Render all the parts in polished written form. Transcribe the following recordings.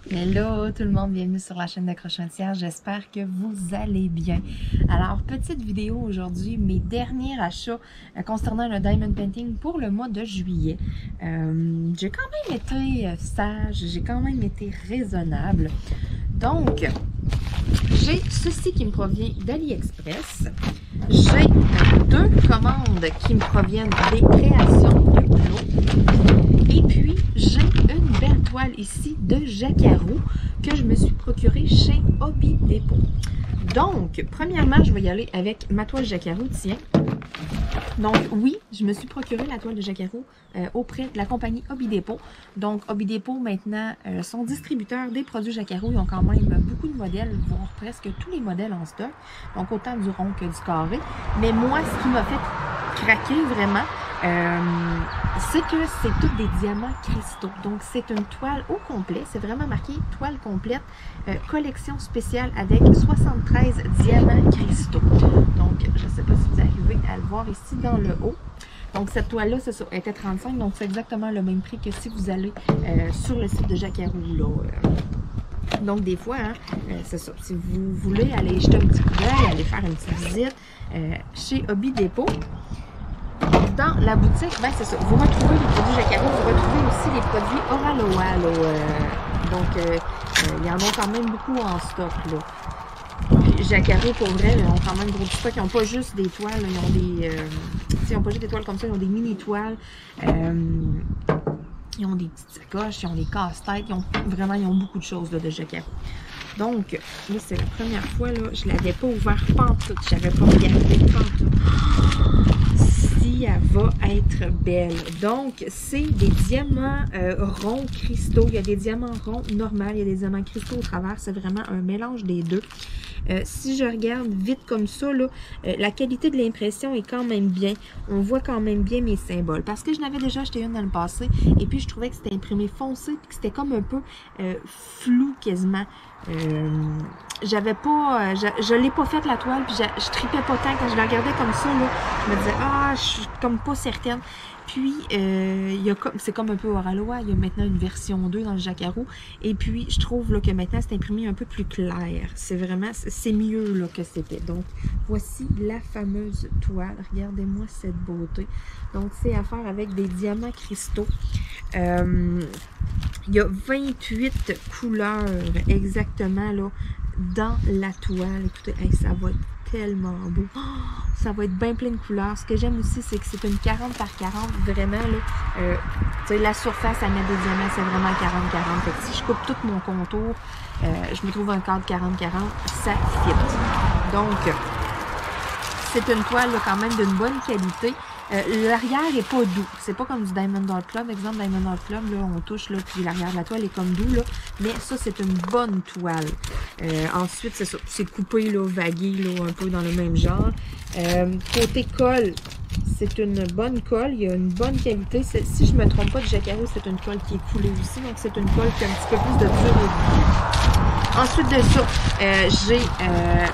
Hello tout le monde, bienvenue sur la chaîne de Crochetière, j'espère que vous allez bien. Alors, petite vidéo aujourd'hui, mes derniers achats concernant le Diamond Painting pour le mois de juillet. J'ai quand même été sage, j'ai quand même été raisonnable. Donc, j'ai ceci qui me provient d'AliExpress. J'ai deux commandes qui me proviennent des créations de Claude. Et puis, j'ai une belle toile ici de Jacquarou que je me suis procurée chez Hobby Depot. Donc, premièrement, je vais y aller avec ma toile Jacquarou, tiens. Donc, oui, je me suis procuré la toile de Jacquarou auprès de la compagnie Hobby Depot. Donc, Hobby Depot, maintenant, sont distributeurs des produits Jacquarou. Ils ont quand même beaucoup de modèles, voire presque tous les modèles en stock. Donc, autant du rond que du carré. Mais moi, ce qui m'a fait craquer vraiment, c'est que c'est tous des diamants cristaux. Donc, c'est une toile au complet. C'est vraiment marqué toile complète, collection spéciale avec 73 diamants cristaux. Donc, je ne sais pas si vous arrivez à le voir ici dans le haut. Donc, cette toile-là, c'est ça, elle était 35. Donc, c'est exactement le même prix que si vous allez sur le site de Jacquarou, là. Donc, des fois, hein, c'est ça. Si vous voulez aller jeter un petit coup d'œil, aller faire une petite visite chez Hobby Depot, dans la boutique, ben c'est ça. Vous retrouvez les produits Jacquarou, vous retrouvez aussi les produits Oraloa. Donc, il y en a quand même beaucoup en stock, là. Jacquarou, pour vrai, ils ont quand même gros stock. Ils n'ont pas juste des toiles, ils ont des... ils n'ont pas juste des toiles comme ça, ils ont des mini-toiles. Ils ont des petites sacoches, ils ont des casse-têtes. Ils ont beaucoup de choses là, de Jacquarou. Donc, là, c'est la première fois, là, je ne l'avais pas ouvert pantoute. Je n'avais pas regardé pantoute. Si elle va être belle. Donc, c'est des diamants ronds cristaux. Il y a des diamants ronds normaux, il y a des diamants cristaux au travers. C'est vraiment un mélange des deux. Si je regarde vite comme ça, là, la qualité de l'impression est quand même bien. On voit quand même bien mes symboles. Parce que je n'avais déjà acheté une dans le passé. Et puis, je trouvais que c'était imprimé foncé. Puis que c'était comme un peu flou quasiment. J'avais pas... je l'ai pas faite la toile. Puis je tripais pas tant quand je la regardais comme ça. Là, je me disais, ah, je suis comme pas certaine. Puis, c'est comme un peu Oraloa, il y a maintenant une version 2 dans le Jacquarou. Et puis, je trouve là, que maintenant, c'est imprimé un peu plus clair. C'est vraiment, c'est mieux là, que c'était. Donc, voici la fameuse toile. Regardez-moi cette beauté. Donc, c'est à faire avec des diamants cristaux. Il y a 28 couleurs exactement là, dans la toile. Écoutez, hey, ça va être tellement beau. Oh, ça va être bien plein de couleurs. Ce que j'aime aussi, c'est que c'est une 40 par 40. Vraiment, là, la surface à mettre des diamants, c'est vraiment 40-40. Fait que si je coupe tout mon contour, je me trouve un cadre 40-40, ça fit. Donc, c'est une toile là, quand même d'une bonne qualité. L'arrière est pas doux. C'est pas comme du Diamond Art Club. Exemple, Diamond Art Club, là, on touche, là, puis l'arrière de la toile est comme doux, là. Mais ça, c'est une bonne toile. Ensuite, c'est ça. C'est coupé, là, vagué, là, un peu dans le même genre. Côté colle, c'est une bonne colle. Il y a une bonne qualité. Si je me trompe pas, de Jacquarou, c'est une colle qui est coulée aussi. Donc, c'est une colle qui a un petit peu plus de durée. Ensuite de ça, j'ai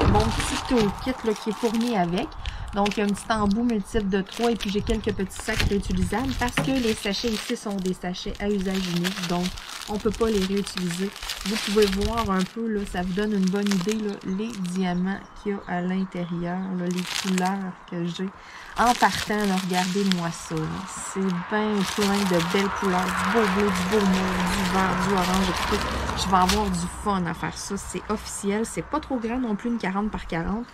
mon petit toolkit là, qui est fourni avec. Donc, il y a un petit embout multiple de 3 et puis j'ai quelques petits sacs réutilisables parce que les sachets ici sont des sachets à usage unique. Donc, on ne peut pas les réutiliser. Vous pouvez voir un peu, là, ça vous donne une bonne idée, là, les diamants qu'il y a à l'intérieur, les couleurs que j'ai. En partant, là, regardez-moi ça. C'est bien plein de belles couleurs, du beau bleu, du beau mauve, du vert, du orange. Écoutez, je vais avoir du fun à faire ça. C'est officiel. C'est pas trop grand non plus, une 40 par 40.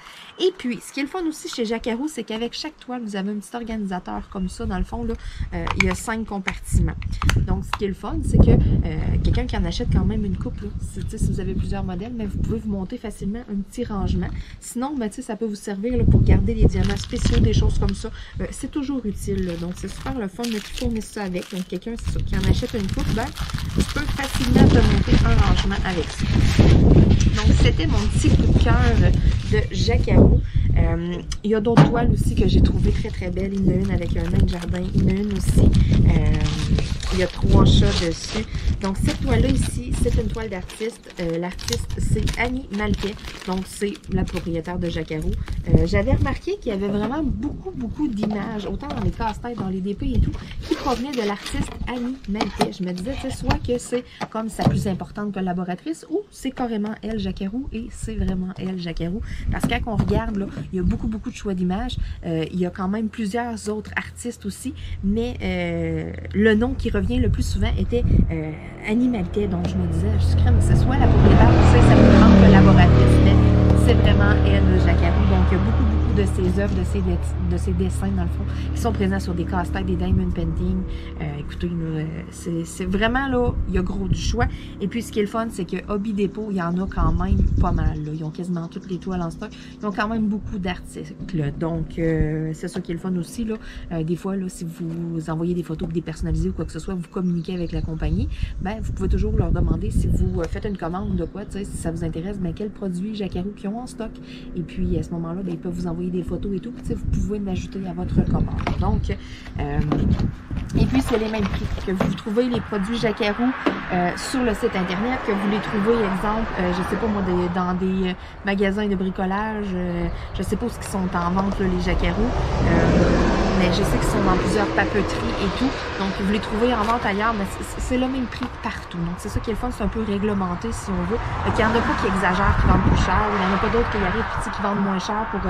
Et puis, ce qui est le fun aussi chez Jacquarou, c'est qu'avec chaque toile, vous avez un petit organisateur comme ça. Dans le fond, là, il y a 5 compartiments. Donc, ce qui est le fun, c'est que quelqu'un qui en achète quand même une coupe, là, si vous avez plusieurs modèles, mais vous pouvez vous monter facilement un petit rangement. Sinon, ben, ça peut vous servir là, pour garder des diamants spéciaux, des choses comme ça. C'est toujours utile. Là. Donc, c'est super le fun de tout fournir ça avec. Donc, quelqu'un qui en achète une coupe, ben, tu peux facilement te monter un rangement avec ça. Donc, c'était mon petit coup de cœur de Jacquarou. Il y a d'autres toiles aussi que j'ai trouvées très très belles. Il y en a une avec un nain de jardin. Il y en a une aussi. Il y a 3 chats dessus. Donc cette toile-là ici, c'est une toile d'artiste. L'artiste, c'est Annie Maltais. Donc c'est la propriétaire de Jacquarou. J'avais remarqué qu'il y avait vraiment beaucoup d'images, autant dans les casse-têtes, dans les DP et tout, qui provenaient de l'artiste Annie Maltais. Je me disais, tu sais, soit que c'est comme sa plus importante collaboratrice, ou c'est carrément elle, Jacquarou, et c'est vraiment elle, Jacquarou. Parce que quand on regarde, là, il y a beaucoup de choix d'images. Il y a quand même plusieurs autres artistes aussi, mais le nom qui revient le plus souvent était Annie Maltais. Donc je me disais, je suis crème, c'est soit la propriétaire ou c'est sa plus grande collaboratrice, mais c'est vraiment elle, Jacquarou. Donc il y a beaucoup de ses œuvres, de ses dessins, dans le fond, qui sont présents sur des casse-têtes, des diamond paintings. Écoutez, c'est vraiment, là, il y a gros du choix. Et puis, ce qui est le fun, c'est que Hobby Depot, il y en a quand même pas mal, là. Ils ont quasiment toutes les toiles en stock. Ils ont quand même beaucoup d'articles. Donc, c'est ça qui est le fun aussi, là. Des fois, là, si vous envoyez des photos, des personnalisées ou quoi que ce soit, vous communiquez avec la compagnie, ben, vous pouvez toujours leur demander si vous faites une commande de quoi, tu sais, si ça vous intéresse, ben, quel produit Jacquarou qu'ils ont en stock. Et puis, à ce moment-là, ben, ils peuvent vous envoyer des photos et tout, puis vous pouvez m'ajouter à votre commande. Donc, et puis c'est les mêmes prix que vous trouvez les produits Jacquarou sur le site internet, que vous les trouvez, exemple, je sais pas moi, dans des magasins de bricolage, je sais pas où ils sont en vente, là, les Jacquarou, mais je sais qu'ils sont dans plusieurs papeteries et tout, donc vous les trouvez en vente ailleurs, mais c'est le même prix partout. Donc c'est ça qui est le fun, c'est un peu réglementé si on veut. Il n'y en a pas qui exagèrent, qui vendent plus cher, il n'y en a pas d'autres qui arrivent qui vendent moins cher pour,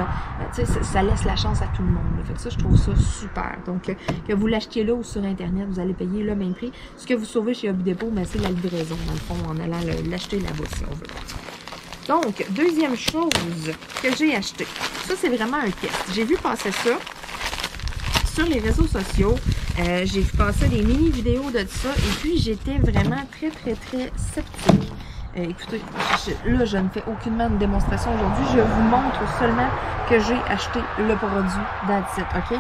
tu sais, ça laisse la chance à tout le monde. Là. Fait que ça, je trouve ça super. Donc, que vous l'achetiez là ou sur Internet, vous allez payer le même prix. Ce que vous sauvez chez Hobby Depot, mais c'est la livraison, dans le fond, en allant l'acheter là-bas, si on veut. Donc, deuxième chose que j'ai acheté. Ça, c'est vraiment un test. J'ai vu passer ça sur les réseaux sociaux. J'ai vu passer des mini-vidéos de ça. Et puis, j'étais vraiment très sceptique. Écoutez, là, je ne fais aucunement de démonstration aujourd'hui. Je vous montre seulement que j'ai acheté le produit that's it, OK?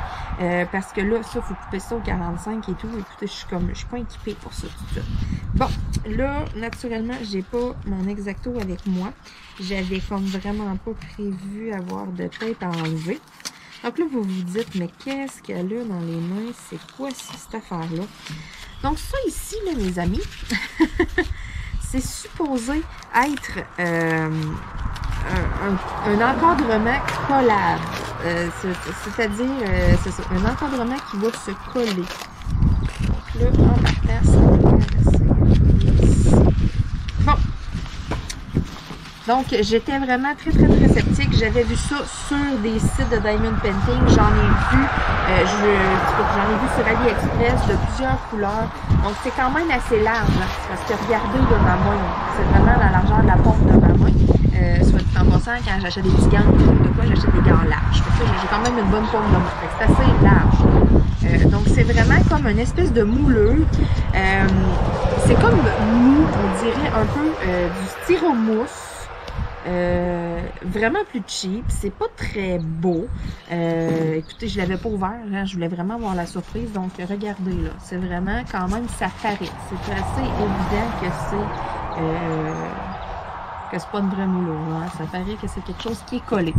Parce que là, ça, il faut couper ça au 45 et tout. Écoutez, je suis pas équipée pour ça tout de suite. Bon, là, naturellement, j'ai pas mon Exacto avec moi. J'avais comme vraiment pas prévu avoir de tape à enlever. Donc là, vous vous dites, mais qu'est-ce qu'elle a dans les mains? C'est quoi cette affaire-là? Donc ça ici, là, mes amis... c'est supposé être un encadrement collable. C'est-à-dire, c'est ça, un encadrement qui va se coller. Donc là, en partant, ça va ici. Bon. Donc, j'étais vraiment très sceptique. J'avais vu ça sur des sites de Diamond Painting. J'en ai vu sur AliExpress de plusieurs couleurs. Donc, c'est quand même assez large. Hein, parce que regardez de ma main. C'est vraiment la largeur de la paume de ma main. Soit dit en passant, quand j'achète des petits gants de quoi, j'achète des gants larges. J'ai quand même une bonne paume de main. C'est assez large. Donc, c'est vraiment comme une espèce de mouleux. C'est comme mou, on dirait un peu du styromousse. Vraiment plus cheap, c'est pas très beau. Écoutez, je l'avais pas ouvert, hein, je voulais vraiment voir la surprise, donc regardez là, c'est vraiment quand même, ça paraît, c'est assez évident que c'est pas une vraie moulure, hein. Ça paraît que c'est quelque chose qui est collé.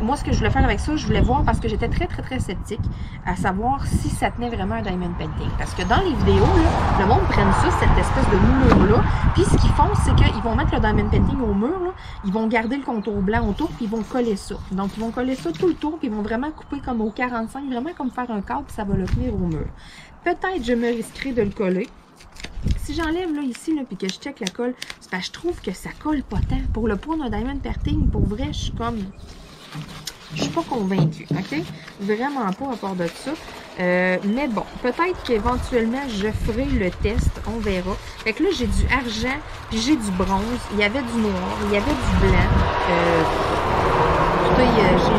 Moi, ce que je voulais faire avec ça, je voulais voir parce que j'étais très sceptique à savoir si ça tenait vraiment un diamond painting. Parce que dans les vidéos, là, le monde prenne ça, cette espèce de moulure-là, puis ce qu'ils font, c'est qu'ils vont mettre le diamond painting au mur, là, ils vont garder le contour blanc autour, puis ils vont coller ça. Donc, ils vont coller ça tout le tour, puis ils vont vraiment couper comme au 45, vraiment comme faire un cadre, puis ça va le tenir au mur. Peut-être je me risquerai de le coller. Si j'enlève là ici, là, puis que je check la colle, c'est parce que je trouve que ça colle pas tant. Pour le poids d'un diamond painting, pour vrai, je suis pas convaincue, OK? Vraiment pas à part de ça. Mais bon, peut-être qu'éventuellement, je ferai le test, on verra. Fait que là, j'ai du argent, puis j'ai du bronze, il y avait du noir, il y avait du blanc.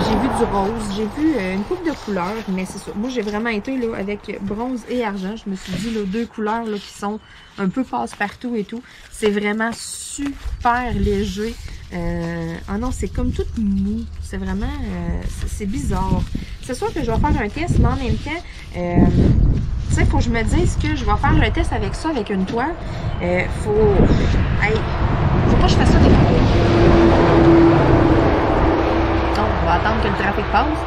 J'ai vu du rose, j'ai vu une couple de couleurs, mais c'est ça. Moi, j'ai vraiment été là avec bronze et argent. Je me suis dit, là, deux couleurs là, qui sont un peu passe-partout et tout. C'est vraiment super léger. Ah non, c'est comme tout mou. C'est vraiment... c'est bizarre. C'est sûr que je vais faire un test, mais en même temps... tu sais, il faut que je me dise que je vais faire le test avec ça, avec une toile. Faut pas que je fasse ça des fois. va attendre que le trafic passe.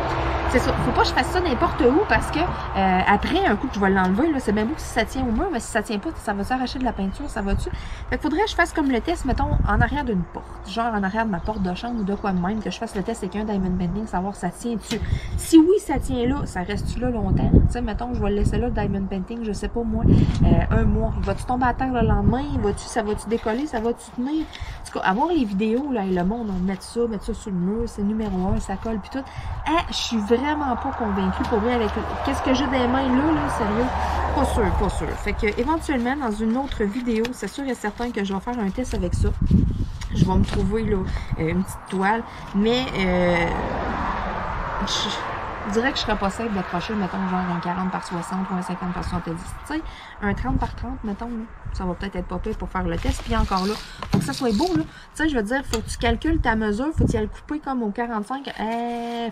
C'est ça. Faut pas que je fasse ça n'importe où parce que après, un coup que je vais l'enlever, là, c'est bien beau si ça tient au mur, mais si ça tient pas, ça va s'arracher de la peinture, ça va-tu? Fait qu'il faudrait que je fasse comme le test, mettons, en arrière d'une porte. Genre en arrière de ma porte de chambre ou de quoi de même, que je fasse le test avec un diamond painting, savoir si ça tient dessus. Si oui, ça tient là, ça reste-tu là longtemps? Tu sais, mettons, je vais le laisser là, le diamond painting, je sais pas moi, un mois. Va-tu tomber à terre le lendemain? Ça va-tu décoller? Ça va-tu tenir? En tout cas, avoir les vidéos, là, et le monde, on met ça sur le mur, c'est numéro 1, ça colle, puis tout. Je suis vraiment pas convaincue pour vrai avec qu'est-ce que j'ai des mains là, sérieux. Pas sûr, pas sûr. Fait que éventuellement, dans une autre vidéo, c'est sûr et certain que je vais faire un test avec ça. Je vais me trouver là une petite toile, mais je dirais que je serais pas safe d'accrocher, mettons, genre un 40 par 60 ou un 50 par 70. Tu sais, un 30 par 30, mettons, là, ça va peut-être être pas pire pour faire le test. Puis encore là, faut que ça soit beau, là. Tu sais, je veux dire, faut que tu calcules ta mesure, faut que tu ailles le couper comme au 45.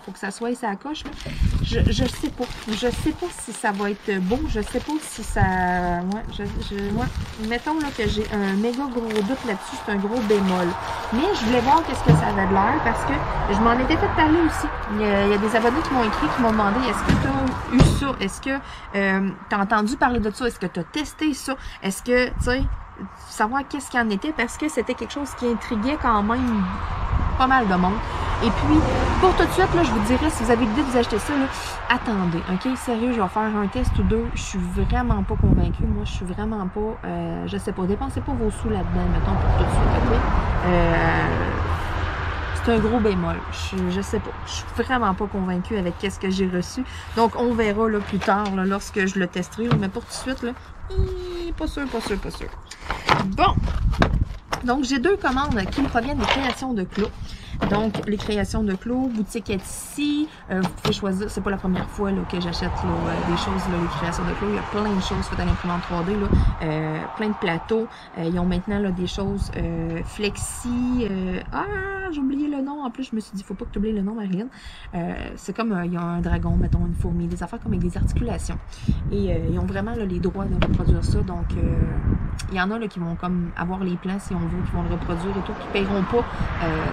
Faut que ça soit ça coche, là. Je sais pas. Je sais pas si ça va être beau. Je sais pas si ça... Ouais, mettons, là, que j'ai un méga gros doute là-dessus. C'est un gros bémol. Mais je voulais voir qu'est-ce que ça avait de l'air parce que je m'en étais fait parler aussi. Il y a des abonnés qui m'ont écrit, qui m'ont demandé, est-ce que tu as eu ça? Est-ce que tu as entendu parler de ça? Est-ce que tu as testé ça? Est-ce que, tu sais, savoir qu'est-ce qu'il en était parce que c'était quelque chose qui intriguait quand même pas mal de monde. Et puis, pour tout de suite, là, je vous dirais, si vous avez l'idée de vous acheter ça, là, attendez, ok? Sérieux, je vais faire un test ou deux. Je suis vraiment pas convaincue. Moi, je suis vraiment pas, je sais pas, dépensez pas vos sous là-dedans, mettons, pour tout de suite, ok? C'est un gros bémol. Je sais pas. Je suis vraiment pas convaincue avec qu'est-ce que j'ai reçu. Donc, on verra là, plus tard, là, lorsque je le testerai. Mais pour tout de suite, là, pas sûr. Bon. Donc, j'ai deux commandes qui me proviennent des créations de Clos. Donc, les créations de Clos, boutique est ici. Vous pouvez choisir, c'est pas la première fois là, que j'achète des choses, là, les créations de Clos. Il y a plein de choses faites à l'imprimante 3D, là, plein de plateaux. Ils ont maintenant là, des choses flexi. J'ai oublié le nom. En plus, je me suis dit, faut pas que tu oublies le nom, Marilyn. C'est comme, il y a un dragon, mettons, une fourmi, des affaires comme avec des articulations. Et ils ont vraiment là, les droits de reproduire ça. Donc, il y en a là, qui vont comme avoir les plans, si on veut, qui vont le reproduire et tout, qui ne paieront pas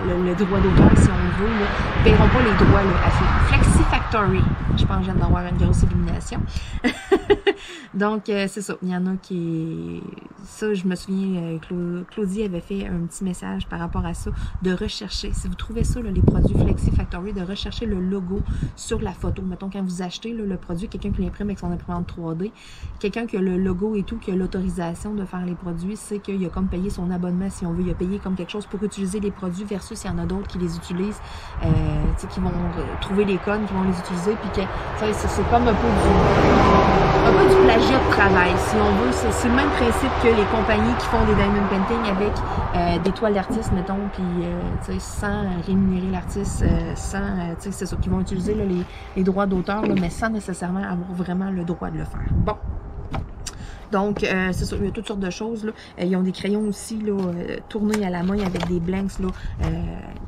le droit d'auteur, si on veut. Là, ils ne paieront pas les droits là, à Flexi Factory. Je pense que je viens d'avoir une grosse illumination. Donc, c'est ça. Il y en a qui... Ça, je me souviens, Claudie avait fait un petit message par rapport à ça, de rechercher. Si vous trouvez ça, là, les produits Flexi Factory, de rechercher le logo sur la photo. Mettons, quand vous achetez là, le produit, quelqu'un qui l'imprime avec son imprimante 3D, quelqu'un qui a le logo et tout, qui a l'autorisation de faire les produits, c'est qu'il a comme payé son abonnement, si on veut. Il a payé comme quelque chose pour utiliser les produits versus il y en a d'autres qui les utilisent, qui vont trouver les codes, qui vont les utiliser, puis que c'est comme un peu du plagiat de travail, si on veut. C'est le même principe que les compagnies qui font des diamond painting avec des toiles d'artistes, mettons, puis sans rémunérer l'artiste, c'est ça, qui vont utiliser là, les droits d'auteur, mais sans nécessairement avoir vraiment le droit de le faire. Bon. Donc, c'est ça, il y a toutes sortes de choses. Là. Ils ont des crayons aussi là, tournés à la main avec des blanks là,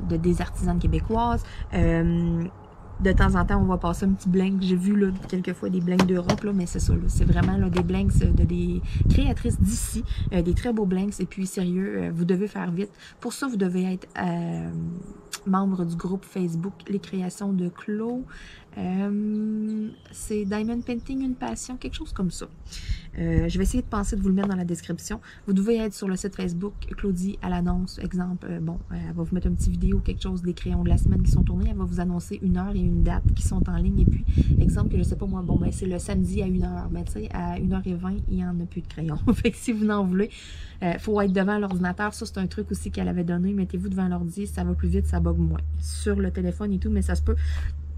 des artisanes québécoises. De temps en temps, on va passer un petit blank. J'ai vu là, quelques fois des blanks d'Europe, mais c'est ça. C'est vraiment là, des blanks de des créatrices d'ici. Des très beaux blanks. Et puis, sérieux, vous devez faire vite. Pour ça, vous devez être membre du groupe Facebook Les Créations de Clos. C'est Diamond Painting, une passion, quelque chose comme ça. Je vais essayer de penser de vous le mettre dans la description. Vous devez être sur le site Facebook Claudie à l'annonce. Exemple, elle va vous mettre une petite vidéo, quelque chose des crayons de la semaine qui sont tournés. Elle va vous annoncer une heure et une date qui sont en ligne. Et puis, exemple que je sais pas moi, c'est le samedi à 1h. Ben, tu sais, à 1h20, il n'y en a plus de crayons. Fait que si vous en voulez, faut être devant l'ordinateur. Ça, c'est un truc aussi qu'elle avait donné. Mettez-vous devant l'ordi, ça va plus vite, ça bug moins. Sur le téléphone et tout, mais ça se peut.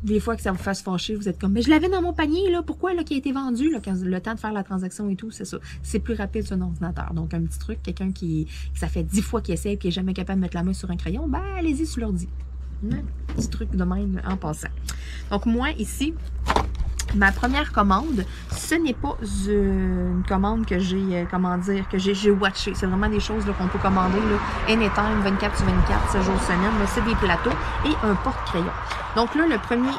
Des fois que ça vous fasse fâcher, vous êtes comme, mais je l'avais dans mon panier, là, pourquoi, là, qui a été vendu, là, quand le temps de faire la transaction et tout, c'est ça. C'est plus rapide sur un ordinateur. Donc, un petit truc, quelqu'un qui ça fait 10 fois qu'il essaie et qui est jamais capable de mettre la main sur un crayon, ben, allez-y sur l'ordi. Petit truc de même en passant. Donc, moi, ici, ma première commande, ce n'est pas une commande que j'ai, que j'ai watché. C'est vraiment des choses qu'on peut commander, là, anytime, 24/24, 7 jours semaine. C'est des plateaux et un porte-crayon. Donc là, le premier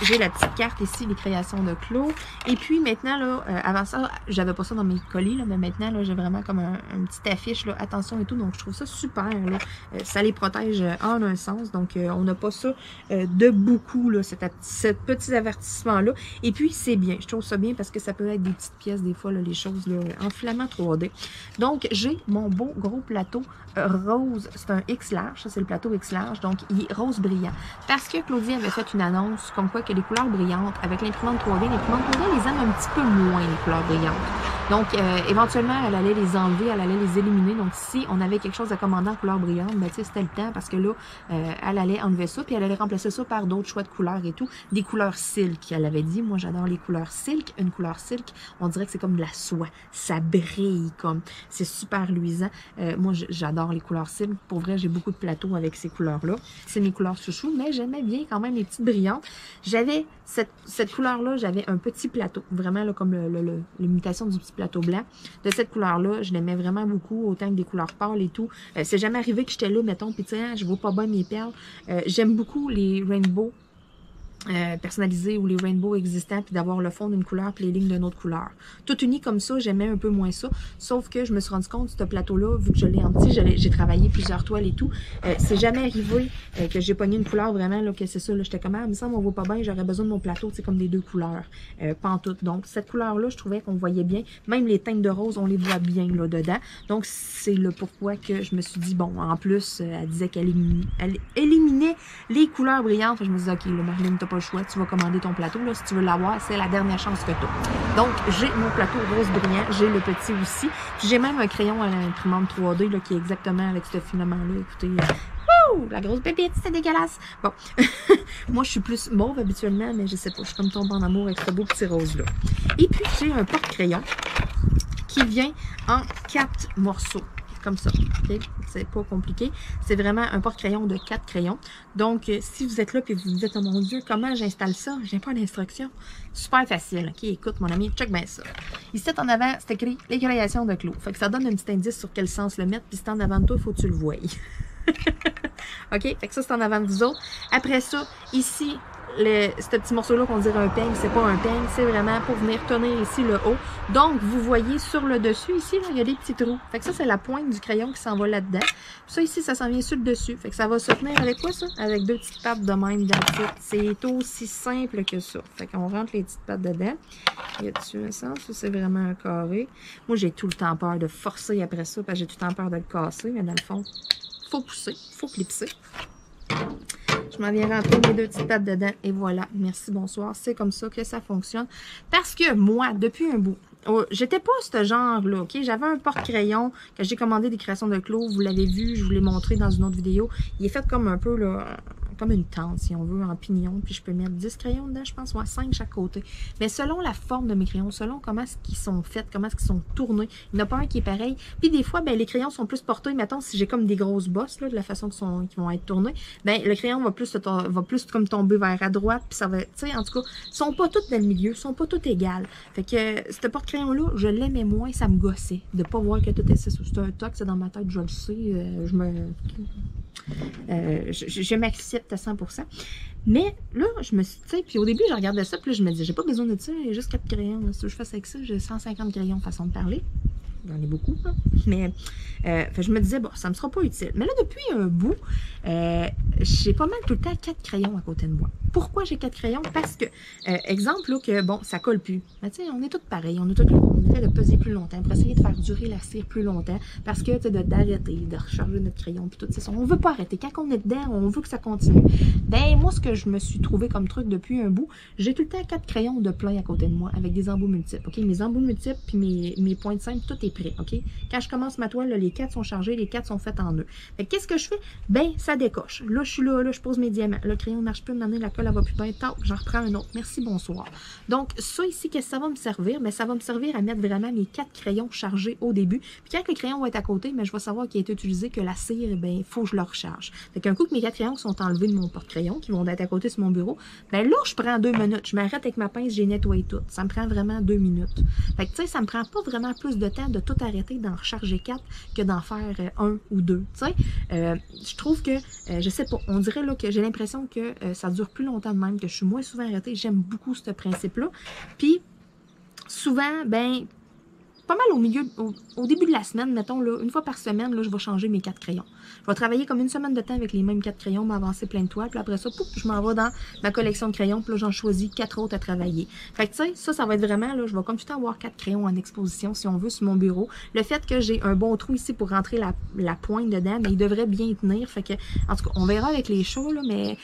j'ai la petite carte ici, les créations de Claude. Et puis maintenant, là, avant ça, j'avais pas ça dans mes colis, là, mais maintenant, là, j'ai vraiment comme une petite affiche, là, attention et tout. Donc, je trouve ça super, là. Ça les protège en un sens. Donc, on n'a pas ça de beaucoup, là, ce petit avertissement-là. Et puis, c'est bien. Je trouve ça bien parce que ça peut être des petites pièces, des fois, là, les choses, là, en filament 3D. Donc, j'ai mon beau gros plateau rose. C'est un X large. Ça, c'est le plateau X large. Donc, il est rose brillant. Parce que Claudie avait fait une annonce comme quoi que les couleurs brillantes, avec l'imprimante 3D, l'imprimante 3D les aime un petit peu moins, les couleurs brillantes. Donc, éventuellement, elle allait les enlever, elle allait les éliminer. Donc, si on avait quelque chose à commander en couleur brillante, ben, tu sais, c'était le temps parce que là, elle allait enlever ça, puis elle allait remplacer ça par d'autres choix de couleurs et tout. Des couleurs silk, elle avait dit. Moi, j'adore les couleurs silk. Une couleur silk, on dirait que c'est comme de la soie. Ça brille comme. C'est super luisant. Moi, j'adore les couleurs silk. Pour vrai, j'ai beaucoup de plateaux avec ces couleurs-là. C'est mes couleurs chouchou, mais j'aimais bien quand même les petites brillantes. J'avais cette couleur-là, j'avais un petit plateau. Vraiment, là, comme l'imitation du petit plateau blanc. De cette couleur-là, je l'aimais vraiment beaucoup, autant que des couleurs pâles et tout. C'est jamais arrivé que j'étais là, mettons, puis tu sais, je vois pas bien mes perles. J'aime beaucoup les rainbows personnalisés ou les rainbows existants, puis d'avoir le fond d'une couleur puis les lignes d'une autre couleur. Tout uni comme ça, j'aimais un peu moins ça, sauf que je me suis rendu compte, ce plateau-là, vu que je l'ai en petit, j'ai travaillé plusieurs toiles et tout, c'est jamais arrivé que j'ai pogné une couleur vraiment, là, que c'est ça, là, j'étais comme, ah, il me semble, on voit pas bien, j'aurais besoin de mon plateau, c'est comme des deux couleurs, pantoute. Donc, cette couleur-là, je trouvais qu'on voyait bien, même les teintes de rose, on les voit bien, là, dedans. Donc, c'est le pourquoi que je me suis dit, bon, en plus, elle disait qu'elle éliminait les couleurs brillantes, je me suis dit, ok, là, Marilyn, t'as pas le choix, tu vas commander ton plateau, là, si tu veux l'avoir, c'est la dernière chance que tu as. Donc, j'ai mon plateau rose brillant, j'ai le petit aussi, puis j'ai même un crayon à l'imprimante 3D, là, qui est exactement avec ce filament-là, écoutez, la grosse pépite, c'est dégueulasse. Bon, moi, je suis plus mauve habituellement, mais je sais pas, je suis comme tombée en amour avec ce beau petit rose-là. Et puis, j'ai un porte-crayon qui vient en 4 morceaux. Comme ça, ok? C'est pas compliqué. C'est vraiment un porte-crayon de 4 crayons. Donc, si vous êtes là et vous vous dites, oh mon Dieu, comment j'installe ça? J'ai pas d'instruction. Super facile, ok? Écoute, mon ami, check bien ça. Ici, en avant, c'est écrit les créations de Claude. Fait que ça donne un petit indice sur quel sens le mettre. Puis, c'est en avant de toi, il faut que tu le voies. OK? Fait que ça, c'est en avant de vous autres. Après ça, ici, ce petit morceau-là qu'on dirait un peigne, c'est pas un peigne, c'est vraiment pour venir tenir ici le haut. Donc, vous voyez sur le dessus, ici, là, il y a des petits trous. Fait que ça, c'est la pointe du crayon qui s'en va là-dedans. Ça, ici, ça s'en vient sur le dessus. Fait que ça va se tenir avec quoi, ça? Avec 2 petites pattes de même dans le titre. C'est aussi simple que ça. Fait qu'on rentre les petites pattes dedans. Y a-tu un sens ou c'est vraiment un carré? Moi, j'ai tout le temps peur de forcer après ça, parce que j'ai tout le temps peur de le casser, mais dans le fond, faut pousser, faut clipser. Je m'en viens rentrer mes 2 petites pattes dedans et voilà. Merci, bonsoir. C'est comme ça que ça fonctionne. Parce que moi, depuis un bout, j'étais pas ce genre-là, ok? J'avais un porte-crayon que j'ai commandé des créations de Claude. Vous l'avez vu, je vous l'ai montré dans une autre vidéo. Il est fait comme un peu, là, comme une tente, si on veut, en pignon. Puis je peux mettre 10 crayons dedans, je pense, ou 5 chaque côté. Mais selon la forme de mes crayons, selon comment est-ce qu'ils sont faits, comment est-ce qu'ils sont tournés, il n'y en a pas un qui est pareil. Puis des fois, ben, les crayons sont plus portés. Mettons, si j'ai comme des grosses bosses, là, de la façon qu'ils vont être tournés, ben, le crayon va plus comme tomber vers à droite. Puis ça va, tu sais, en tout cas, ils sont pas tous dans le milieu, ils sont pas tous égales. Fait que ce porte-crayon-là, je l'aimais moins, ça me gossait. De pas voir que tout est ça. C'est un toc, c'est dans ma tête, je le sais. Je m'accepte à 100%. Mais là, je me suis, tu sais, puis au début, je regardais ça, puis là, je me disais, j'ai pas besoin de ça, il y a juste 4 crayons. Là. Si je fais avec ça, j'ai 150 crayons, façon de parler. J'en ai beaucoup, hein. Mais je me disais, bon, ça me sera pas utile. Mais là, depuis un bout, j'ai pas mal tout le temps 4 crayons à côté de moi. Pourquoi j'ai 4 crayons? Parce que, exemple, là, que bon, ça colle plus. Mais tu sais, on est tous pareils, on est tous là, on essaie de peser plus longtemps, pour essayer de faire durer la cire plus longtemps, parce que, tu sais, d'arrêter, de recharger notre crayon, puis tout ça. On veut pas arrêter. Quand on est dedans, on veut que ça continue. Ben, moi, ce que je me suis trouvé comme truc depuis un bout, j'ai tout le temps 4 crayons de plein à côté de moi, avec des embouts multiples, OK? Mes embouts multiples, puis mes pointes simples, tout est prêt, OK? Quand je commence ma toile, là, les 4 sont chargés, les 4 sont faites en nœuds. Fait qu'est-ce que je fais? Ben, ça décoche. Là, je suis là, je pose mes diamants. Le crayon ne marche plus, maintenant, la colle, elle va plus bien. Tac, j'en reprends un autre. Merci, bonsoir. Donc, ça ici, qu'est-ce que ça va me servir? Mais ça va me servir à mettre vraiment mes 4 crayons chargés au début. Puis quand le crayon va être à côté, mais je vais savoir qu'il a été utilisé, que la cire, ben, il faut que je le recharge. Fait qu'un coup que mes 4 crayons sont enlevés de mon porte-crayon, qui vont être à côté sur mon bureau, ben là, je prends 2 minutes. Je m'arrête avec ma pince, j'ai nettoyé tout. Ça me prend vraiment 2 minutes. Fait que, tu sais, ça me prend pas vraiment plus de temps de tout arrêter, d'en recharger 4 que d'en faire 1 ou 2. Tu sais, je trouve que, je sais pas, tout cas, on dirait là, que j'ai l'impression que ça dure plus longtemps de même, que je suis moins souvent arrêtée. J'aime beaucoup ce principe-là. Puis, souvent, ben, pas mal au début de la semaine, mettons, là, une fois par semaine, là, je vais changer mes 4 crayons. Je vais travailler comme une semaine de temps avec les mêmes 4 crayons, m'avancer plein de toiles, puis après ça, pouf, je m'en vais dans ma collection de crayons, puis là, j'en choisis 4 autres à travailler. Fait que, tu sais, ça va être vraiment, là, je vais comme tout le temps avoir 4 crayons en exposition, si on veut, sur mon bureau. Le fait que j'ai un bon trou ici pour rentrer la pointe dedans, mais il devrait bien tenir. Fait que, en tout cas, on verra avec les shows, là, mais...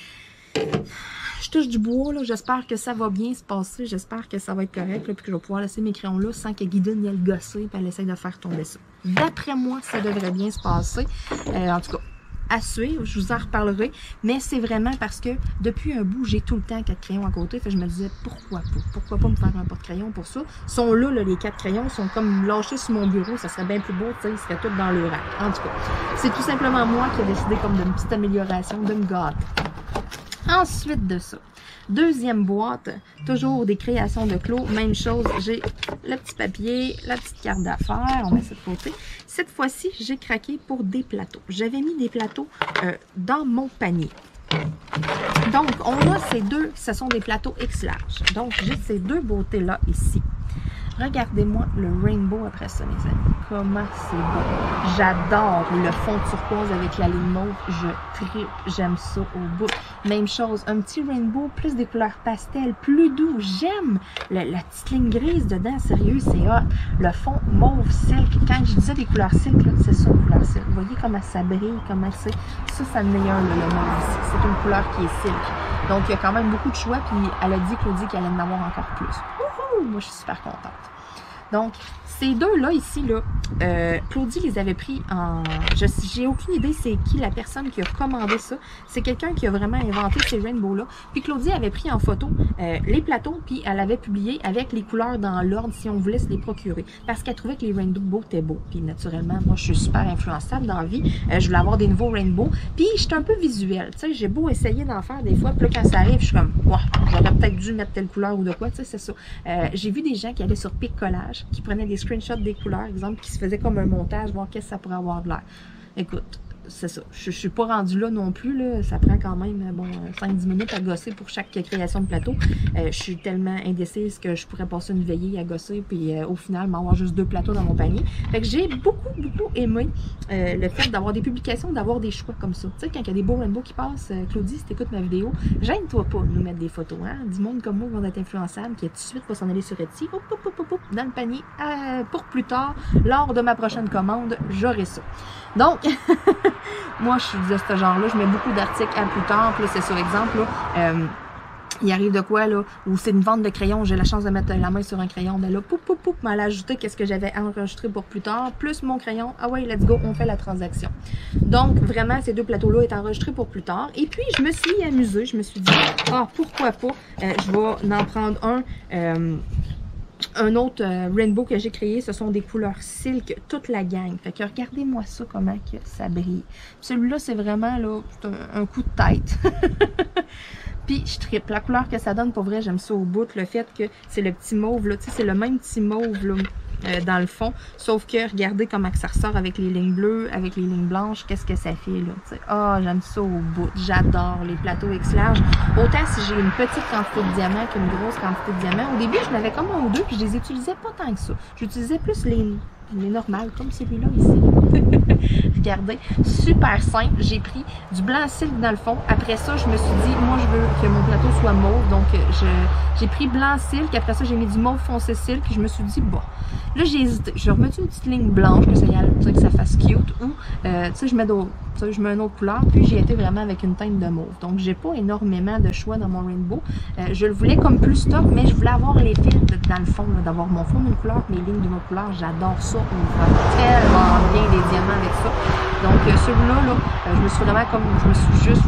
Je touche du bois, là, j'espère que ça va bien se passer, j'espère que ça va être correct, là, puis que je vais pouvoir laisser mes crayons là sans que Guidon ait le gosser, puis elle essaye de faire tomber ça. D'après moi, ça devrait bien se passer. En tout cas, à suivre, je vous en reparlerai, mais c'est vraiment parce que depuis un bout, j'ai tout le temps 4 crayons à côté, fait que je me disais, pourquoi pas me faire un porte-crayon pour ça? Ils sont là, les 4 crayons, sont comme lâchés sur mon bureau, ça serait bien plus beau, tu sais, ils seraient tous dans le rack. En tout cas, c'est tout simplement moi qui ai décidé comme d'une petite amélioration, de me gâter. Ensuite de ça, deuxième boîte, toujours des créations de Clos. Même chose, j'ai le petit papier, la petite carte d'affaires, on met ça de côté. Cette fois-ci, j'ai craqué pour des plateaux. J'avais mis des plateaux dans mon panier. Donc, on a ces deux, ce sont des plateaux X large. Donc, j'ai ces deux beautés-là ici. Regardez-moi le rainbow après ça, mes amis. Comment c'est beau. J'adore le fond turquoise avec la ligne mauve. Je tripe. J'aime ça au bout. Même chose. Un petit rainbow, plus des couleurs pastel, plus doux. J'aime la petite ligne grise dedans. Sérieux, c'est hot. Le fond mauve silk. Quand je disais des couleurs silk, c'est ça, une couleur silk. Vous voyez comment ça brille, comment c'est. Ça le meilleur, le mauve ici. C'est une couleur qui est silk. Donc, il y a quand même beaucoup de choix. Puis, elle a dit, Claudie, qu'elle allait en avoir encore plus. Wouhou! Moi, je suis super contente. Donc, ces deux-là, ici, là, Claudie les avait pris en... J'ai aucune idée c'est qui la personne qui a commandé ça. C'est quelqu'un qui a vraiment inventé ces rainbows-là. Puis Claudie avait pris en photo les plateaux, puis elle avait publié avec les couleurs dans l'ordre si on voulait se les procurer. Parce qu'elle trouvait que les rainbows étaient beaux. Puis naturellement, moi, je suis super influençable dans la vie. Je voulais avoir des nouveaux rainbows. Puis, j'étais un peu visuelle. Tu sais, j'ai beau essayer d'en faire des fois. Puis là, quand ça arrive, je suis comme, wow, j'aurais peut-être dû mettre telle couleur ou de quoi. Tu sais, c'est ça. J'ai vu des gens qui allaient sur Pic Collage, qui prenaient des screenshots des couleurs, exemple, qui se faisaient comme un montage, voir qu'est-ce que ça pourrait avoir de l'air. Écoute, c'est ça. Je suis pas rendue là non plus, là. Ça prend quand même, bon, 5-10 minutes à gosser pour chaque création de plateau. Je suis tellement indécise que je pourrais passer une veillée à gosser, puis au final, m'avoir juste 2 plateaux dans mon panier. Fait que j'ai beaucoup aimé le fait d'avoir des publications, d'avoir des choix comme ça. Tu sais, quand il y a des beaux rainbows qui passent, Claudie, si t'écoutes ma vidéo, gêne-toi pas de nous mettre des photos, hein. Du monde comme moi, vont être influençable, qui tout de suite va s'en aller sur Etsy, dans le panier, pour plus tard, lors de ma prochaine commande, j'aurai ça. Donc, moi, je suis de ce genre-là, je mets beaucoup d'articles à plus tard, puis là, c'est sur exemple, là, il arrive de quoi, là, où c'est une vente de crayons, j'ai la chance de mettre la main sur un crayon, ben là, m'en ajouter qu'est-ce que j'avais enregistré pour plus tard, plus mon crayon, ah ouais, let's go, on fait la transaction. Donc, vraiment, ces 2 plateaux-là étaient enregistrés pour plus tard, et puis, je me suis amusée, je me suis dit, ah, pourquoi pas, je vais en prendre un autre rainbow que j'ai créé, ce sont des couleurs silk, toute la gang. Fait que regardez-moi ça, comment que ça brille. Celui-là, c'est vraiment là, un coup de tête. Puis je tripe. La couleur que ça donne, pour vrai, j'aime ça au bout. Le fait que c'est le petit mauve, là, tu sais, c'est le même petit mauve, là, dans le fond. Sauf que, regardez comment que ça ressort avec les lignes bleues, avec les lignes blanches. Qu'est-ce que ça fait, là, tu sais. Ah, j'aime ça au bout. J'adore les plateaux X large. Autant si j'ai une petite quantité de diamants qu'une grosse quantité de diamants. Au début, je n'avais comme 1 ou 2, puis je les utilisais pas tant que ça. J'utilisais plus les normales, comme celui-là ici. Regardez, super simple. J'ai pris du blanc silk dans le fond. Après ça, je me suis dit, moi, je veux que mon plateau soit mauve. Donc, j'ai pris blanc silk. Après ça, j'ai mis du mauve foncé silk. Je me suis dit, bon. Là, j'ai hésité. Je remets une petite ligne blanche, que ça fasse cute. Ou, tu sais, je mets une autre couleur. Puis, j'ai été vraiment avec une teinte de mauve. Donc, j'ai pas énormément de choix dans mon rainbow. Je le voulais comme plus stock, mais je voulais avoir les fils dans le fond, d'avoir mon fond d'une couleur, mes lignes d'une autre couleur. J'adore ça. On va tellement bien les diamants avec ça. Donc, celui-là, là, je me suis juste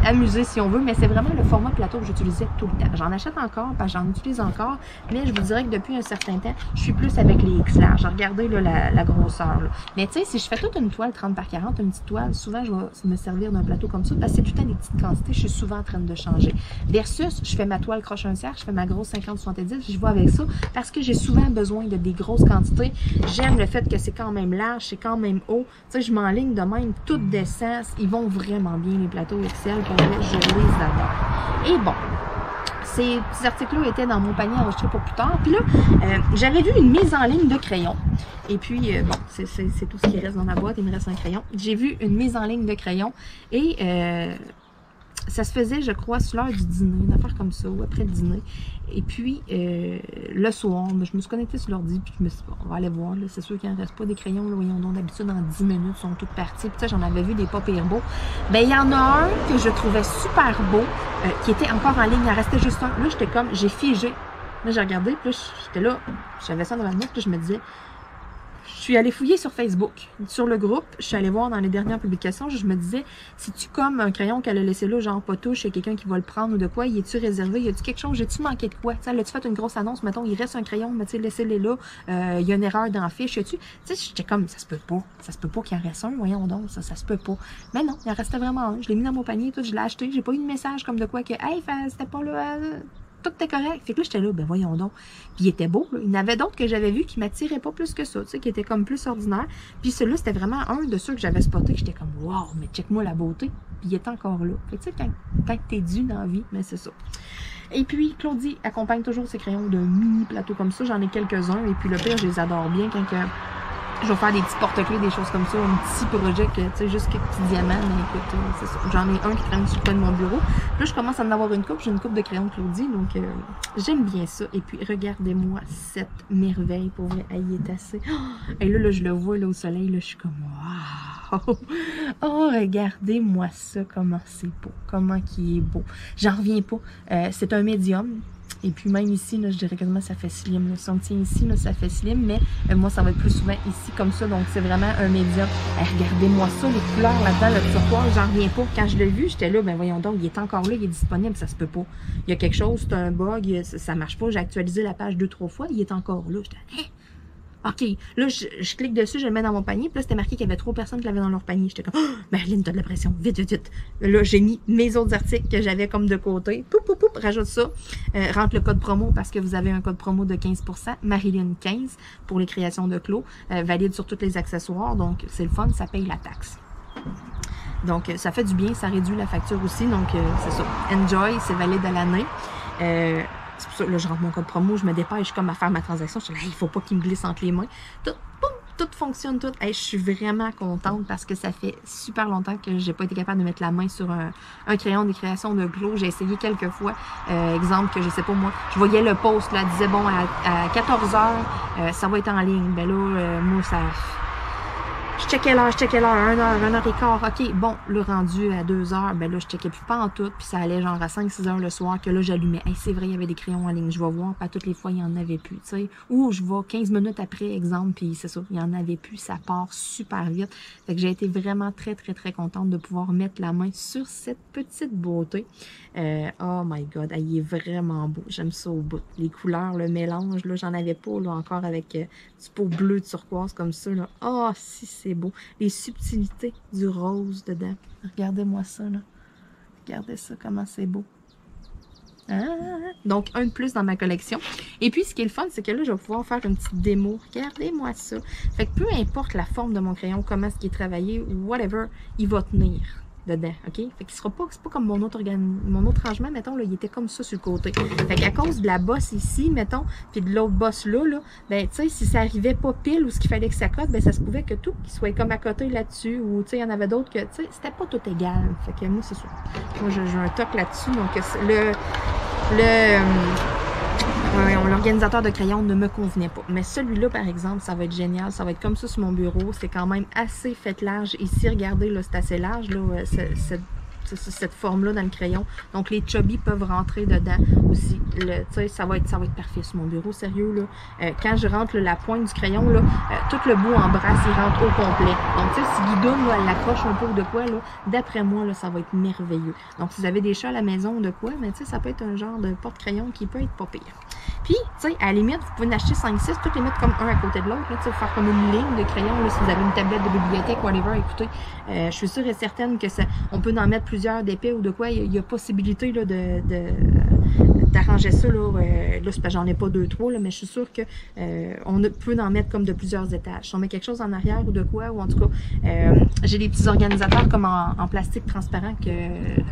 amuser si on veut, mais c'est vraiment le format plateau que j'utilisais tout le temps. J'en achète encore, parce que j'en utilise encore, mais je vous dirais que depuis un certain temps, je suis plus avec les X larges. Regardez là, la grosseur. Là. Mais tu sais, si je fais toute une toile 30 par 40, une petite toile, souvent je vais me servir d'un plateau comme ça, parce que c'est tout le temps des petites quantités, je suis souvent en train de changer. Versus, je fais ma toile croche un cercle, je fais ma grosse 50-70, je vais avec ça, parce que j'ai souvent besoin de des grosses quantités. J'aime le fait que c'est quand même large, c'est quand même haut. Tu sais, je m'enligne de même, tout descend. Ils vont vraiment bien, les plateaux Excel, pour vrai, je les adore. Et bon, ces petits articles-là étaient dans mon panier enregistré pour plus tard. Puis là, j'avais vu une mise en ligne de crayons. Et puis, bon, c'est tout ce qui reste dans ma boîte. Il me reste un crayon. J'ai vu une mise en ligne de crayons. Et ça se faisait, je crois, sur l'heure du dîner, une affaire comme ça, ou après le dîner. Et puis, le soir, je me suis connectée sur l'ordi, puis je me suis dit, bon, on va aller voir, c'est sûr qu'il n'en reste pas des crayons, là, voyons donc, d'habitude, en 10 minutes, ils sont toutes parties. Puis, j'en avais vu des pas pire beaux. Ben, il y en a un que je trouvais super beau, qui était encore en ligne, il en restait juste un. Là, j'étais comme, j'ai figé. Là, j'ai regardé, puis j'étais là, j'avais ça dans ma note, puis je me disais, je suis allée fouiller sur Facebook, sur le groupe, je suis allée voir dans les dernières publications, je me disais, c'est-tu comme un crayon qu'elle a laissé là, genre pas touche, il y a quelqu'un qui va le prendre ou de quoi, y est-tu réservé, y a-tu quelque chose, j'ai-tu manqué de quoi, tu sais, as-tu fait une grosse annonce, mettons, il reste un crayon, mais tu sais, laissez-les là, il y a une erreur dans la fiche, tu sais, j'étais comme, ça se peut pas qu'il en reste un, voyons donc, ça se peut pas. Mais non, il en restait vraiment un, je l'ai mis dans mon panier, tout, je l'ai acheté, j'ai pas eu de message comme de quoi que, hey, c'était pas là, tout était correct. Fait que là, j'étais là, ben voyons donc. Puis il était beau, là. Il y en avait d'autres que j'avais vus qui m'attiraient pas plus que ça, tu sais, qui étaient comme plus ordinaires. Puis celui-là, c'était vraiment un de ceux que j'avais spoté, que j'étais comme, wow, mais check-moi la beauté. Puis il est encore là. Fait que tu sais, quand t'es dû dans la vie, mais c'est ça. Et puis, Claudie accompagne toujours ses crayons de mini plateau comme ça. J'en ai quelques-uns. Et puis le pire, je les adore bien quand je vais faire des petits porte-clés, des choses comme ça, un petit projet, que, tu sais, juste quelques petits diamants, mais écoute, c'est ça. J'en ai un qui traîne sur le coin de mon bureau. Puis là, je commence à en avoir une coupe, j'ai une coupe de crayons de Claudie, donc j'aime bien ça. Et puis, regardez-moi cette merveille, pour vrai, elle y est assez. Oh! Et là, je le vois là, au soleil, là, je suis comme, waouh! Oh, regardez-moi ça, comment c'est beau, comment qui est beau. J'en reviens pas. C'est un médium. Et puis même ici, là, je dirais quasiment ça fait slim. Si on tient ici, là, ça fait slim, mais moi, ça va être plus souvent ici comme ça. Donc, c'est vraiment un médium. Regardez-moi ça, les couleurs là-dedans, le turquoise, j'en reviens pas. Quand je l'ai vu, j'étais là, ben voyons donc, il est encore là, il est disponible, ça se peut pas. Il y a quelque chose, c'est un bug, ça marche pas. J'ai actualisé la page 2-3 fois, il est encore là. J'étais là, OK, là, je clique dessus, je le mets dans mon panier. Puis là, c'était marqué qu'il y avait 3 personnes qui l'avaient dans leur panier. J'étais comme, oh, Marilyn, t'as de la pression. Vite, vite, vite. Là, j'ai mis mes autres articles que j'avais comme de côté. Poup, poup, poup, rajoute ça. Rentre le code promo parce que vous avez un code promo de 15%. Marilyn 15 pour les créations de clos. Valide sur tous les accessoires. Donc, c'est le fun, ça paye la taxe. Donc, ça fait du bien, ça réduit la facture aussi. Donc, c'est ça. Enjoy, c'est valide à l'année. C'est pour ça, là, je rentre mon code promo, je me dépêche comme à faire ma transaction. Je suis là, il faut pas qu'il me glisse entre les mains. Tout fonctionne, tout. Hey, je suis vraiment contente parce que ça fait super longtemps que j'ai pas été capable de mettre la main sur un crayon des créations de Glo. J'ai essayé quelques fois. Exemple que je sais pas moi, je voyais le post là, disait bon à 14h, ça va être en ligne. Ben là, moi ça. Je checkais l'heure, 1h15. OK, bon, le rendu à 2h, ben là, je checkais plus pas en tout, puis ça allait genre à 5-6 heures le soir que là, j'allumais. Hey, c'est vrai, il y avait des crayons en ligne, je vais voir, pas toutes les fois, il y en avait plus, tu sais. Ou je vais 15 minutes après, exemple, puis c'est ça, il y en avait plus, ça part super vite. Fait que j'ai été vraiment très, très, très contente de pouvoir mettre la main sur cette petite beauté. Oh my God, il est vraiment beau, j'aime ça au bout. Les couleurs, le mélange, là, j'en avais pas, là, encore avec du pot bleu turquoise comme ça, là. Oh, si c'est beau. Les subtilités du rose dedans. Regardez-moi ça, là. Regardez ça, comment c'est beau. Ah! Donc, un de plus dans ma collection. Et puis, ce qui est le fun, c'est que là, je vais pouvoir faire une petite démo. Regardez-moi ça. Fait que peu importe la forme de mon crayon, comment est-ce qu'il est travaillé, ou whatever, il va tenir dedans, OK? Fait qu'il sera pas, c'est pas comme mon autre rangement, mettons, là, il était comme ça sur le côté. Fait qu'à cause de la bosse ici, mettons, puis de l'autre bosse là, ben, tu sais, si ça arrivait pas pile ou ce qu'il fallait que ça cote, ben, ça se pouvait que tout qui soit comme à côté là-dessus, ou, tu sais, il y en avait d'autres que, tu sais, c'était pas tout égal. Fait que moi, c'est ça. Moi, j'ai un toc là-dessus, donc l'organisateur de crayons ne me convenait pas. Mais celui-là, par exemple, ça va être génial. Ça va être comme ça sur mon bureau. C'est quand même assez fait large. Ici, regardez, là, c'est assez large. Là, cette forme-là dans le crayon. Donc, les chubby peuvent rentrer dedans aussi. Ça va être parfait sur mon bureau, sérieux. Là. Quand je rentre la pointe du crayon, là, tout le bout en brasse, il rentre au complet. Donc, si Guidoune, elle l'accroche un peu ou de quoi, d'après moi, là, ça va être merveilleux. Donc, si vous avez des chats à la maison ou de quoi, mais ça peut être un genre de porte-crayon qui peut être pas pire. Puis, à la limite, vous pouvez en acheter 5-6, toutes les mettre comme un à côté de l'autre, faire comme une ligne de crayon, là, si vous avez une tablette de bibliothèque, whatever, écoutez, je suis sûre et certaine que on peut en mettre plusieurs d'épais ou de quoi, il y a possibilité là, d'arranger ça, là c'est parce que j'en ai pas 2-3, mais je suis sûre que on peut en mettre comme de plusieurs étages. Si on met quelque chose en arrière ou de quoi, ou en tout cas, j'ai des petits organisateurs comme en plastique transparent que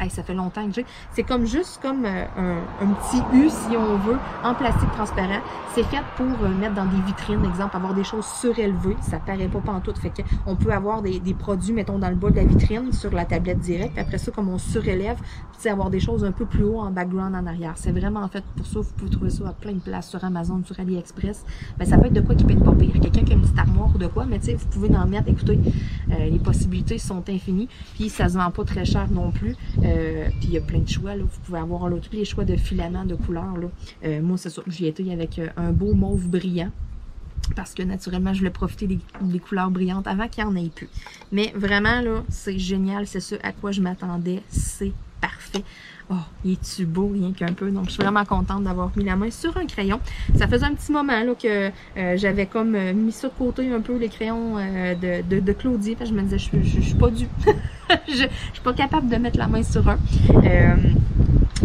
ça fait longtemps que j'ai. C'est comme juste comme un petit U, si on veut, en plastique transparent. C'est fait pour mettre dans des vitrines, exemple, avoir des choses surélevées. Ça paraît pas pantoute. Fait qu'on peut avoir des produits, mettons, dans le bas de la vitrine, sur la tablette directe. Après ça, comme on surélève, avoir des choses un peu plus haut en background en arrière. C'est vraiment fait pour ça. Vous pouvez trouver ça à plein de places sur Amazon, sur AliExpress. Ben, ça peut être de quoi qui peut être pas pire. Quelqu'un qui a une petite armoire ou de quoi, mais tu sais, vous pouvez en mettre. Écoutez, les possibilités sont infinies. Puis ça se vend pas très cher non plus. Puis il y a plein de choix. Là. Vous pouvez avoir là, tous les choix de filaments, de couleurs. Là. Moi, c'est sûr que j'y étais avec un beau mauve brillant. Parce que naturellement, je voulais profiter des couleurs brillantes avant qu'il n'y en ait plus. Mais vraiment, là, c'est génial. C'est ce à quoi je m'attendais. C'est parfait. Oh, il est-tu beau, rien qu'un peu. Donc, je suis vraiment contente d'avoir mis la main sur un crayon. Ça faisait un petit moment là, que j'avais comme mis sur le côté un peu les crayons de Claudie. Parce que je me disais, je suis pas due. Je suis pas capable de mettre la main sur un.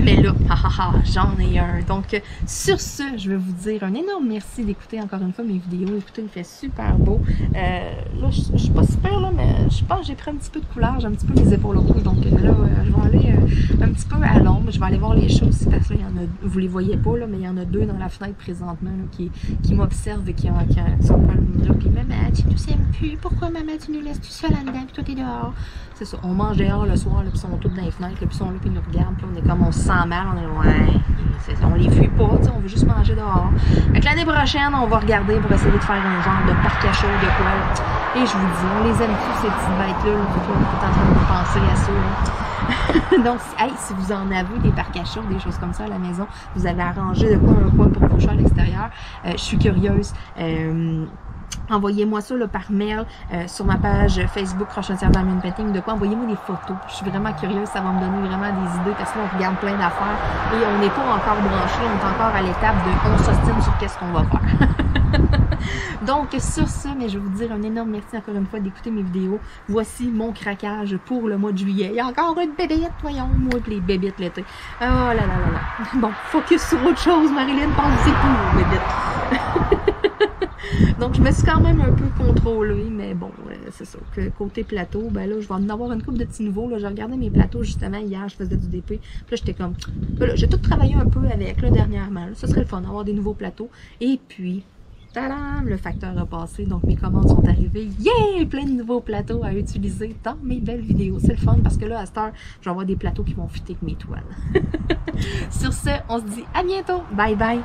Mais là, j'en ai un. Donc, sur ce, je vais vous dire un énorme merci d'écouter encore une fois mes vidéos. Écoutez, il fait super beau. Là, je suis pas super, là, mais je pense que j'ai pris un petit peu de couleur. J'ai un petit peu les épaules au cou. Donc là, je vais aller un petit peu à l'ombre. Je vais aller voir les choses aussi parce que là, il y en a, vous les voyez pas, là, mais il y en a deux dans la fenêtre présentement là, qui m'observent et qui sont pas là. Puis, maman, tu nous aimes plus. Pourquoi, maman, tu nous laisses tout seul là-dedans? Puis toi, t'es dehors. C'est ça. On mange dehors le soir, là, puis ils sont tous dans les fenêtres, là, puis ils sont là, puis ils nous regardent. Puis on est comme, on se sent mal. On est là, ouais. On les fuit pas, on veut juste manger dehors. Fait que l'année prochaine, on va regarder pour essayer de faire un genre de parc à chaud de quoi. Et je vous dis, on les aime tous, ces petites bêtes-là. On est en train de penser à ça. Là. Donc, si vous en avez des parcs à chaud, des choses comme ça à la maison, vous avez arrangé de quoi un coin pour vos chats à l'extérieur. Je suis curieuse. Envoyez-moi ça là, par mail sur ma page Facebook Crochetière Diamond Painting. De quoi? Envoyez-moi des photos. Je suis vraiment curieuse. Ça va me donner vraiment des idées parce que là, on regarde plein d'affaires et on n'est pas encore branché. On est encore à l'étape de on s'ostine sur qu'est-ce qu'on va faire. Donc, sur ce, mais je vais vous dire un énorme merci encore une fois d'écouter mes vidéos. Voici mon craquage pour le mois de juillet. Il y a encore une bébête, voyons, moi et les bébites l'été. Oh là là là là. Bon, focus sur autre chose, Marilyn. Pensez plus aux bébites. Donc, je me suis quand même un peu contrôlée, mais bon, c'est ça. Que côté plateau, ben là, je vais en avoir une couple de petits nouveaux. J'ai regardé mes plateaux justement hier, je faisais du DP. Puis là, j'étais comme, là, j'ai tout travaillé un peu avec, là, dernièrement. Là, ça serait le fun d'avoir des nouveaux plateaux. Et puis, tadam, le facteur a passé, donc mes commandes sont arrivées. Yeah! Plein de nouveaux plateaux à utiliser dans mes belles vidéos. C'est le fun parce que là, à cette heure, je vais avoir des plateaux qui vont fitter avec mes toiles. Sur ce, on se dit à bientôt. Bye bye!